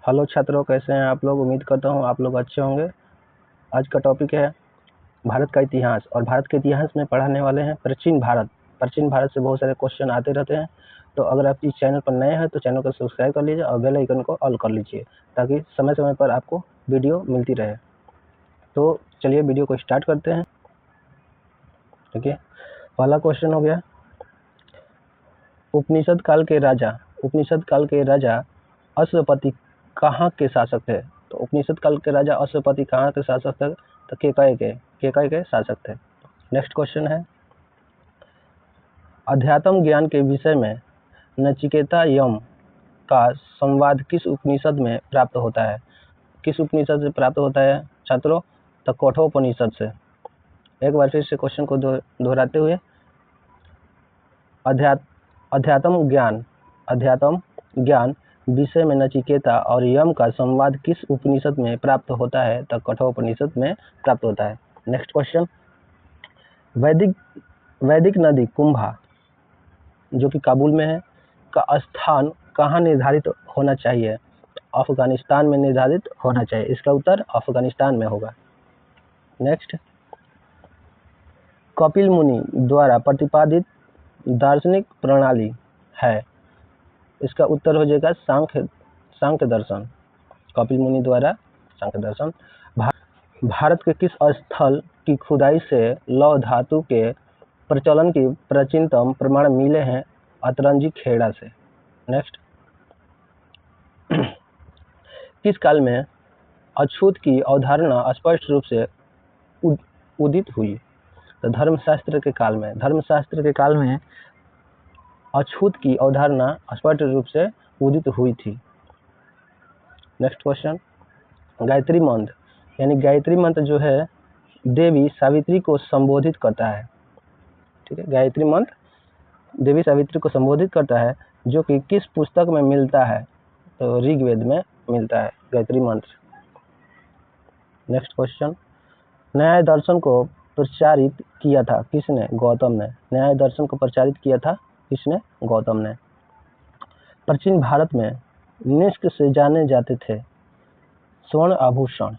Hello छात्रों, कैसे हैं आप लोग। उम्मीद करता हूं आप लोग अच्छे होंगे। आज का टॉपिक है भारत का इतिहास, और भारत के इतिहास में पढ़ाने वाले हैं प्राचीन भारत। प्राचीन भारत से बहुत सारे क्वेश्चन आते रहते हैं, तो अगर आप इस चैनल पर नए हैं तो चैनल को सब्सक्राइब कर लीजिए और बेल आइकन को ऑल कर लीजिए, ताकि समय समय पर आपको वीडियो मिलती रहे। तो चलिए वीडियो को स्टार्ट करते हैं। ठीक है, पहला क्वेश्चन हो गया, उपनिषद काल के राजा अश्वपति कहाँ के शासक थे। तो उपनिषद काल के राजा अश्वपति कहाँ के शासक थे, तो केकय के शासक थे। नेक्स्ट क्वेश्चन है, अध्यात्म ज्ञान के विषय में नचिकेता यम का संवाद किस उपनिषद में प्राप्त होता है। किस उपनिषद से प्राप्त होता है छात्रों, तो कठोपनिषद से। एक बार फिर से क्वेश्चन को दोहराते हुए, अध्यात्म ज्ञान विषय में नचिकेता और यम का संवाद किस उपनिषद में प्राप्त होता है, तो कठोपनिषद में प्राप्त होता है। नेक्स्ट क्वेश्चन, वैदिक नदी कुंभा जो कि काबुल में है का स्थान कहाँ निर्धारित होना चाहिए। अफगानिस्तान में निर्धारित होना चाहिए। इसका उत्तर अफगानिस्तान में होगा। नेक्स्ट, कपिल मुनि द्वारा प्रतिपादित दार्शनिक प्रणाली है। इसका उत्तर हो जाएगा सांख्य दर्शन। कपिल मुनि द्वारा सांख्य दर्शन। भारत के किस स्थल की खुदाई से लौह धातु के प्रचलन की प्राचीनतम प्रमाण मिले हैं। अतरंजी खेड़ा से। नेक्स्ट, किस काल में अछूत की अवधारणा स्पष्ट रूप से उदित हुई। तो धर्मशास्त्र के काल में अछूत की अवधारणा स्पष्ट रूप से उदित हुई थी। नेक्स्ट क्वेश्चन, गायत्री मंत्र यानी गायत्री मंत्र जो है देवी सावित्री को संबोधित करता है। ठीक है, गायत्री मंत्र देवी सावित्री को संबोधित करता है, जो कि किस पुस्तक में मिलता है। तो ऋग्वेद में मिलता है गायत्री मंत्र। नेक्स्ट क्वेश्चन, न्याय दर्शन को प्रचारित किया था किसने। गौतम ने। न्याय दर्शन को प्रचारित किया था किसने, गौतम ने। प्राचीन भारत में निष्क से जाने जाते थे स्वर्ण आभूषण।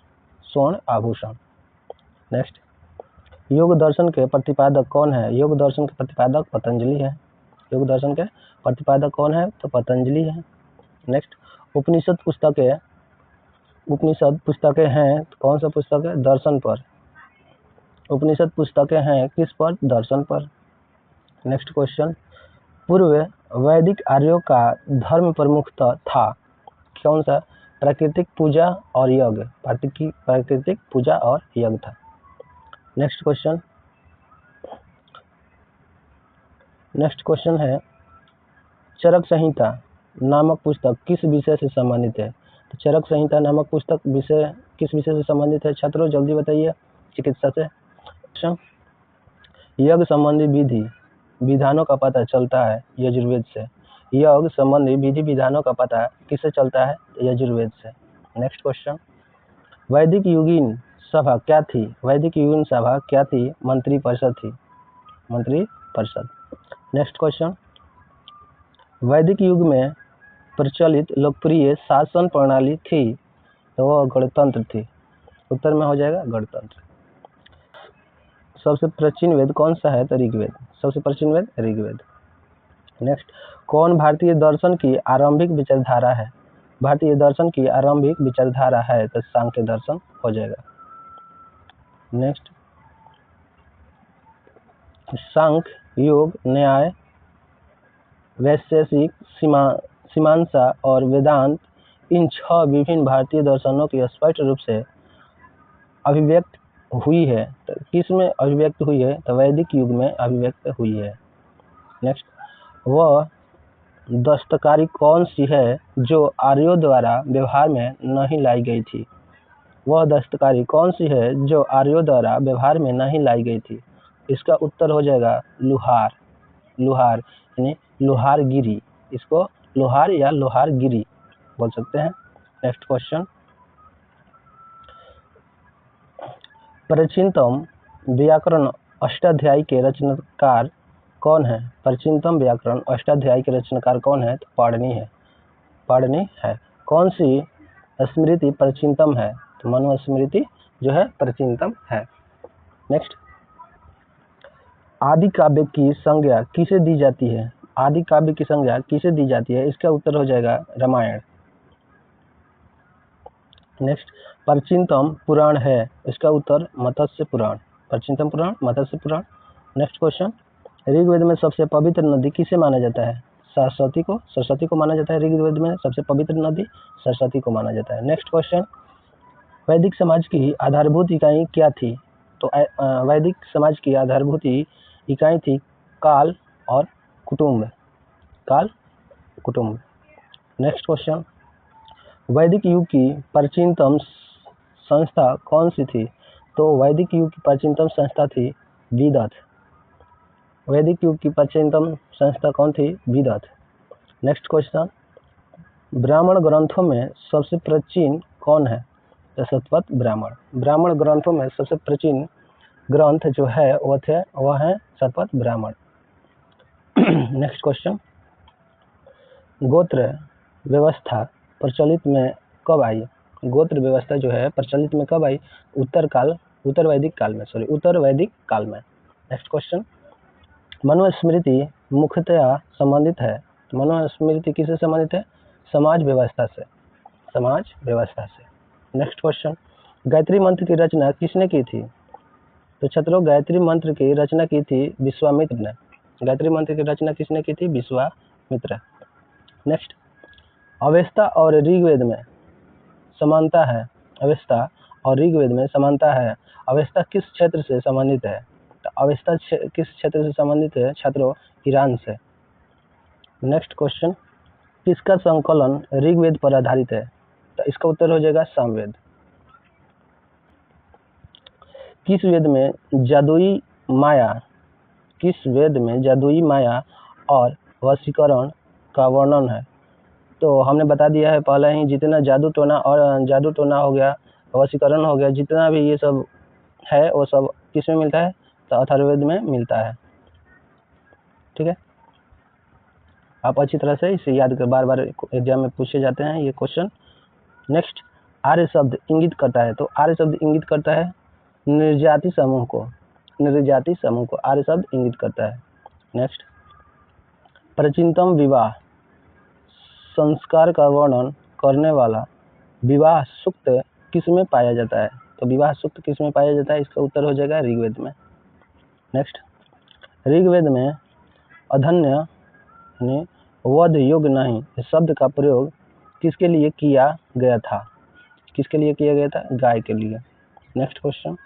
नेक्स्ट, योग दर्शन के प्रतिपादक कौन है। योग दर्शन के प्रतिपादक पतंजलि है। योग दर्शन के प्रतिपादक कौन है, तो पतंजलि है। नेक्स्ट, उपनिषद पुस्तकें हैं, तो कौन सा पुस्तक है, दर्शन पर। उपनिषद पुस्तकें हैं किस पर, दर्शन पर। नेक्स्ट क्वेश्चन, पूर्व वैदिक आर्यों का धर्म प्रमुख था कौन सा, प्राकृतिक पूजा और यज्ञ। प्राकृतिक पूजा और यज्ञ था। नेक्स्ट क्वेश्चन है, चरक संहिता नामक पुस्तक किस विषय से संबंधित है। तो चरक संहिता नामक पुस्तक किस विषय से संबंधित है छात्रों, जल्दी बताइए। चिकित्सा से। यज्ञ संबंधी विधानों का पता चलता है यजुर्वेद से। यज्ञ संबंधी विधि विधानों का पता किससे चलता है, यजुर्वेद से। नेक्स्ट क्वेश्चन, वैदिक युगीन सभा क्या थी। वैदिक युगीन सभा क्या थी, मंत्री परिषद थी। मंत्री परिषद। नेक्स्ट क्वेश्चन, वैदिक युग में प्रचलित लोकप्रिय शासन प्रणाली थी, तो वह गणतंत्र थी। उत्तर में हो जाएगा गणतंत्र। सबसे प्राचीन वेद कौन सा है, तो ऋग्वेद। सबसे प्राचीन वेद ऋग्वेद। नेक्स्ट, कौन भारतीय दर्शन की आरंभिक विचारधारा है। भारतीय दर्शन की आरंभिक विचारधारा है, तो सांख्य दर्शन हो जाएगा। नेक्स्ट, सांख्य, योग, न्याय, वैशेषिक, मीमांसा और वेदांत, इन 6 विभिन्न भारतीय दर्शनों की स्पष्ट रूप से अभिव्यक्त हुई है। तो किस में अभिव्यक्त हुई है, तो वैदिक युग में अभिव्यक्त हुई है। नेक्स्ट, वह दस्तकारी कौन सी है जो आर्यों द्वारा व्यवहार में नहीं लाई गई थी। वह दस्तकारी कौन सी है जो आर्यों द्वारा व्यवहार में नहीं लाई गई थी। इसका उत्तर हो जाएगा लुहार यानी लोहारगिरी। इसको लोहार या लोहारगिरी बोल सकते हैं। नेक्स्ट क्वेश्चन, प्राचीनतम व्याकरण अष्टाध्यायी के रचनाकार कौन है। प्राचीनतम व्याकरण अष्टाध्यायी के रचनाकार कौन है, तो पाणिनि है। कौन सी स्मृति प्राचीनतम है, तो मनुस्मृति जो है प्राचीनतम है। नेक्स्ट, आदि काव्य की संज्ञा किसे दी जाती है? आदि काव्य की संज्ञा किसे दी जाती है? इसका उत्तर हो जाएगा रामायण। नेक्स्ट, प्राचीनतम पुराण है, इसका उत्तर मत्स्य पुराण। प्राचीनतम पुराण मत्स्य पुराण। नेक्स्ट क्वेश्चन, ऋग्वेद में सबसे पवित्र नदी किसे माना जाता है? सरस्वती को। सरस्वती को माना जाता है। ऋग्वेद में सबसे पवित्र नदी सरस्वती को माना जाता है। नेक्स्ट क्वेश्चन, वैदिक समाज की आधारभूत इकाई क्या थी? तो वैदिक समाज की आधारभूत इकाई थी काल और कुटुंब। काल कुटुंब। नेक्स्ट क्वेश्चन, वैदिक युग की प्राचीनतम संस्था कौन सी थी? तो वैदिक युग की प्राचीनतम संस्था थी विदत। वैदिक युग की प्राचीनतम संस्था कौन थी? विदत। नेक्स्ट क्वेश्चन, ब्राह्मण ग्रंथों में सबसे प्राचीन कौन है? तो शतपथ ब्राह्मण। ब्राह्मण ग्रंथों में सबसे प्राचीन ग्रंथ जो है वह है शतपथ ब्राह्मण। नेक्स्ट क्वेश्चन, गोत्र व्यवस्था प्रचलित में कब आई? गोत्र व्यवस्था जो है प्रचलित में कब आई? उत्तर वैदिक काल में। नेक्स्ट क्वेश्चन, मनुस्मृति मुख्यतया संबंधित है। मनुस्मृति किससे संबंधित है? समाज व्यवस्था से। नेक्स्ट क्वेश्चन, गायत्री मंत्र की रचना किसने की थी? तो छात्रों, गायत्री मंत्र की रचना की थी विश्वामित्र ने। गायत्री मंत्र की रचना किसने की थी? विश्वामित्र। नेक्स्ट, अवेस्ता और ऋग्वेद में समानता है। अवेस्ता और ऋग्वेद में समानता है। अवेस्ता किस क्षेत्र से संबंधित है? तो अवेस्ता किस क्षेत्र से संबंधित है छात्रों? ईरान से। नेक्स्ट क्वेश्चन, किसका संकलन ऋग्वेद पर आधारित है? तो इसका उत्तर हो जाएगा सामवेद। किस वेद में जादुई माया और वशीकरण का वर्णन है? तो हमने बता दिया है पहले ही, जितना जादू टोना हो गया, वशीकरण हो गया, जितना भी ये सब है वो सब किस में मिलता है? तो अथर्ववेद में मिलता है। ठीक है, आप अच्छी तरह से इसे याद कर, बार बार एग्जाम में पूछे जाते हैं ये क्वेश्चन। नेक्स्ट, आर्य शब्द इंगित करता है। तो आर्य शब्द इंगित करता है निर्जाति समूह को आर्य शब्द इंगित करता है। नेक्स्ट, प्राचीनतम विवाह संस्कार का वर्णन करने वाला विवाह सूक्त किस में पाया जाता है? तो विवाह सूक्त किस में पाया जाता है? इसका उत्तर हो जाएगा ऋग्वेद में। नेक्स्ट, ऋग्वेद में अधन्य ने वध योग्य नहीं इस शब्द का प्रयोग किसके लिए किया गया था? गाय के लिए। नेक्स्ट क्वेश्चन,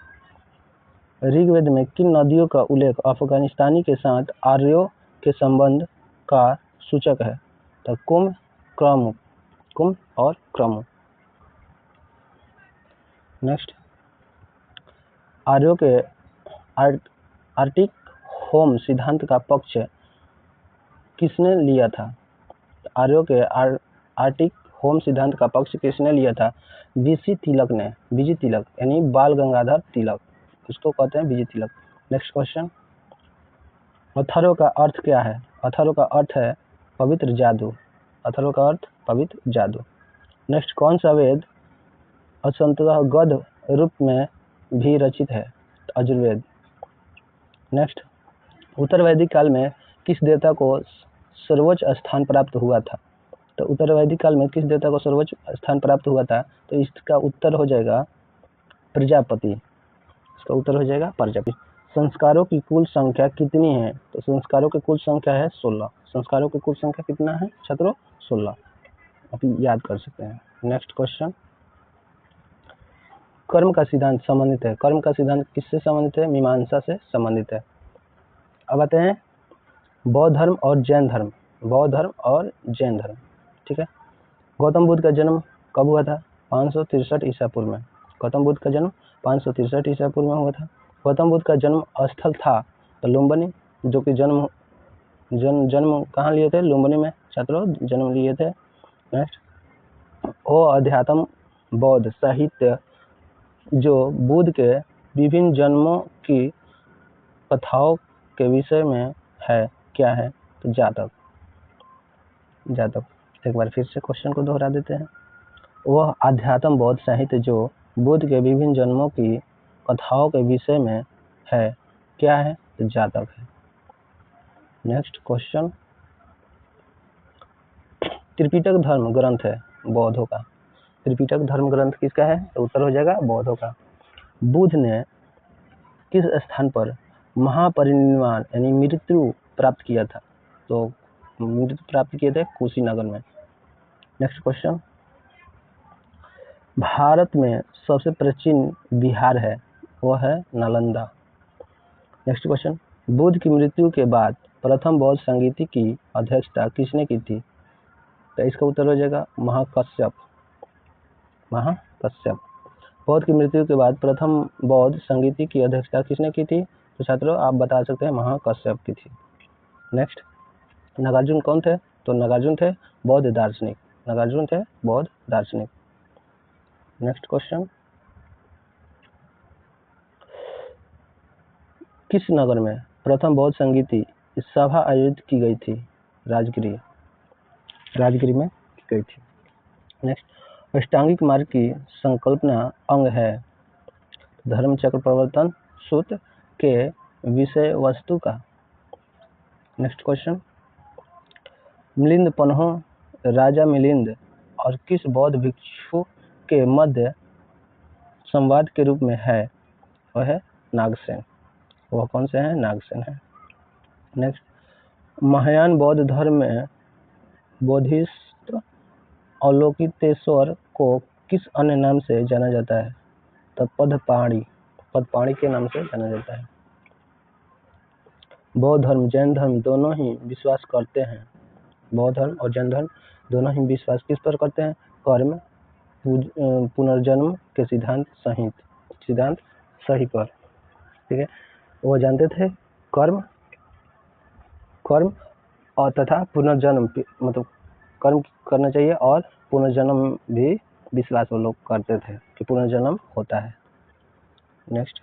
ऋग्वेद में किन नदियों का उल्लेख अफगानिस्तानी के साथ आर्यों के संबंध का सूचक है? तो कुंभ और क्रम। नेक्स्ट, आर्यों के आर्टिक होम सिद्धांत का पक्ष किसने लिया था? आर्यों के आर्टिक होम सिद्धांत का पक्ष किसने लिया था? बीजी तिलक यानी बाल गंगाधर तिलक, इसको कहते हैं बीजी तिलक। नेक्स्ट क्वेश्चन, अथर्व का अर्थ क्या है? अथर्व का अर्थ है पवित्र जादू। नेक्स्ट, कौन सा वेद असंततः गद्य रूप में भी रचित है? यजुर्वेद। नेक्स्ट, उत्तर वैदिक काल में किस देवता को सर्वोच्च स्थान प्राप्त हुआ था? तो उत्तर वैदिक काल में किस देवता को सर्वोच्च स्थान प्राप्त हुआ था? तो इसका उत्तर हो जाएगा प्रजापति। संस्कारों की कुल संख्या कितनी है? तो संस्कारों की कुल संख्या है 16। संस्कारों की कुल संख्या कितना है छात्रों? 16। आप याद कर सकते हैं। नेक्स्ट क्वेश्चन, कर्म का सिद्धांत संबंधित है। कर्म का सिद्धांत किससे संबंधित है? मीमांसा से संबंधित है। अब आते हैं बौद्ध धर्म और जैन धर्म। ठीक है, गौतम बुद्ध का जन्म कब हुआ था? 563 ईसा पूर्व में। गौतम बुद्ध का जन्म 563 ईसा पूर्व में हुआ था। गौतम बुद्ध का जन्म स्थल था तो लुम्बिनी, जो कि जन्म कहाँ लिए थे? लुम्बिनी में छात्रों जन्म लिए थे। नेक्स्ट, ओ अध्यात्म बौद्ध साहित्य जो बुद्ध के विभिन्न जन्मों की कथाओं के विषय में है, क्या है? तो जातक। एक बार फिर से क्वेश्चन को दोहरा देते हैं। वह आध्यात्म बौद्ध साहित्य जो बुद्ध के विभिन्न जन्मों की कथाओं के विषय में है, क्या है? तो जातक है। नेक्स्ट क्वेश्चन, त्रिपिटक धर्म ग्रंथ है बौद्धों का। त्रिपिटक धर्म ग्रंथ किसका है? तो उत्तर हो जाएगा बौद्धों का। बुद्ध ने किस स्थान पर महापरिनिर्वाण यानी मृत्यु प्राप्त किया था? तो मृत्यु प्राप्त किए थे कुशीनगर में। नेक्स्ट क्वेश्चन, भारत में सबसे प्राचीन विहार है, वह है नालंदा। नेक्स्ट क्वेश्चन, बुद्ध की मृत्यु के बाद प्रथम बौद्ध संगीति की अध्यक्षता किसने की थी? तो इसका उत्तर हो जाएगा महाकश्यप। महाकश्यप। बौद्ध की मृत्यु के बाद प्रथम बौद्ध संगीति की अध्यक्षता किसने की थी? तो छात्रों आप बता सकते हैं महाकश्यप की थी। नेक्स्ट, नागार्जुन कौन थे? तो नागार्जुन थे बौद्ध दार्शनिक। नागार्जुन थे बौद्ध दार्शनिक। नेक्स्ट क्वेश्चन, किस नगर में प्रथम बौद्ध संगीति सभा आयोजित की गई थी? राजगिरी में की गई थी। नेक्स्ट, अष्टांगिक मार्ग की संकल्पना अंग है धर्मचक्र प्रवर्तन सूत्र के विषय वस्तु का। नेक्स्ट क्वेश्चन, मिलिंद पन्हो राजा मिलिंद और किस बौद्ध भिक्षु के मध्य संवाद के रूप में है? वह है नागसेन। वह कौन से हैं? नागसेन है। नेक्स्ट, महायान बौद्ध धर्म में बोधिसत्व अवलोकितेश्वर को किस अन्य नाम से जाना जाता है? तो पदपाणी के नाम से जाना जाता है। बौद्ध धर्म जैन धर्म दोनों ही विश्वास करते हैं, बौद्ध धर्म और जैन धर्म दोनों ही विश्वास किस पर करते हैं? कर्म पुनर्जन्म के सिद्धांत सही पर। ठीक है, वो जानते थे कर्म और तथा पुनर्जन्म, मतलब कर्म करना चाहिए और पुनर्जन्म भी विश्वास वो लोग करते थे कि पुनर्जन्म होता है। नेक्स्ट,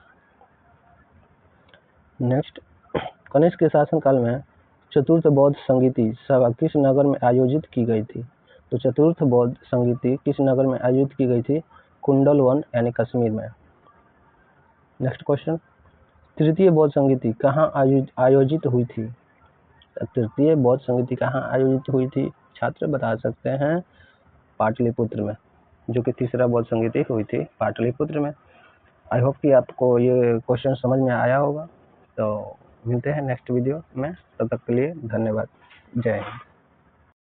कनिष्क के शासनकाल में चतुर्थ बौद्ध संगीति सभा किस नगर में आयोजित की गई थी? तो चतुर्थ बौद्ध संगीति किस नगर में आयोजित की गई थी? कुंडलवन यानी कश्मीर में। नेक्स्ट क्वेश्चन, तृतीय बौद्ध संगीति कहाँ आयोजित हुई थी? तृतीय बौद्ध संगीति कहाँ आयोजित हुई थी? छात्र बता सकते हैं पाटलिपुत्र में, जो कि तीसरा बौद्ध संगीति हुई थी पाटलिपुत्र में। आई होप कि आपको ये क्वेश्चन समझ में आया होगा। तो मिलते हैं नेक्स्ट वीडियो में, तब तक के लिए धन्यवाद। जय हिंद।